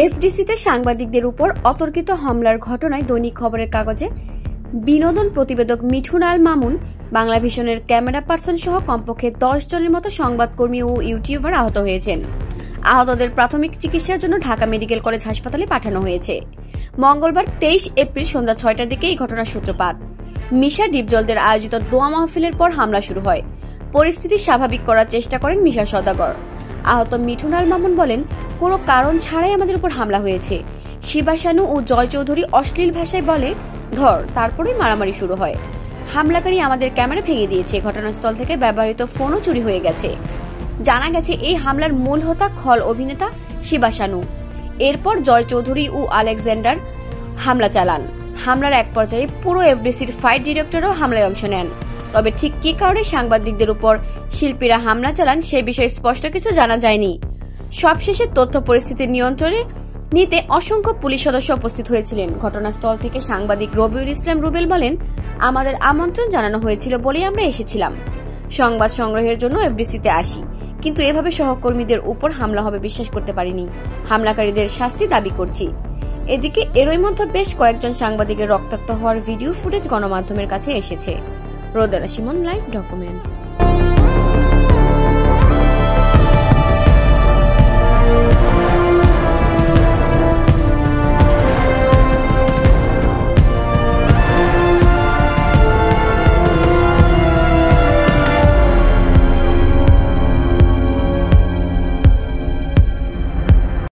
এফডিসিতে সাংবাদিকদের উপর অতর্কিত হামলার ঘটনায় দৈনিক খবরের কাগজে বিনোদন প্রতিবেদক মিঠুন আল মামুন, বাংলা ভিশনের ক্যামেরা পার্সন সহ কমপক্ষে 10 জনের মতো সংবাদকর্মী ও ইউটিউবার আহত হয়েছেন। আহতদের প্রাথমিক চিকিৎসার জন্য ঢাকা মেডিকেল কলেজ হাসপাতালে পাঠানো হয়েছে। মঙ্গলবার 23 এপ্রিল সন্ধ্যা 6টার দিকে এই ঘটনার সূত্রপাত। মিশা ডিপজলদের আয়োজিত দোয়া মাহফিলের পর হামলা শুরু হয়। পরিস্থিতি স্বাভাবিক করার চেষ্টা করেন মিশা সওদাগর। আহত মিঠুন আল মামুন বলেন, কোনো কারণ ছাড়াই আমাদের উপর হামলা হয়েছে। শিবা শানু ও জয় চৌধুরী অশ্লীল ভাষায় বলে ধর, তারপরেই মারামারি শুরু হয়। হামলাকারী আমাদের ক্যামেরা ভেঙে দিয়েছে। ঘটনাস্থল থেকে ব্যবহৃত ফোনও চুরি হয়ে গেছে। জানা গেছে এই হামলার মূল হোতা খল অভিনেতা শিবা শানু। এরপর জয় চৌধুরী ও আলেকজান্ডার হামলা চালান। হামলার এক পর্যায়ে পুরো এফডিসির ফাইট ডিরেক্টরও হামলায় অংশ নেন। তবে ঠিক কি কারণে সাংবাদিকদের উপর শিল্পীরা হামলা চালান সে বিষয়ে স্পষ্ট কিছু জানা যায়নি। সবশেষে তথ্য পরিস্থিতি নিয়ন্ত্রণে নিতে অসংখ্য পুলিশ সদস্য উপস্থিত হয়েছিলেন। ঘটনাস্থল থেকে সাংবাদিক রবিউল ইসলাম রুবেল বলেন, আমাদের আমন্ত্রণ জানানো হয়েছিল বলেই আমরা এসেছিলাম। সংবাদ সংগ্রহের জন্য এফডিসিতে আসি, কিন্তু এভাবে সহকর্মীদের উপর হামলা হবে বিশ্বাস করতে পারিনি। হামলাকারীদের শাস্তি দাবি করছি। এদিকে এরই মধ্যে বেশ কয়েকজন সাংবাদিকের রক্তাক্ত হওয়ার ভিডিও ফুটেজ গণমাধ্যমের কাছে এসেছে। রোদেলা সিমন, লাইভ ডকুমেন্টস।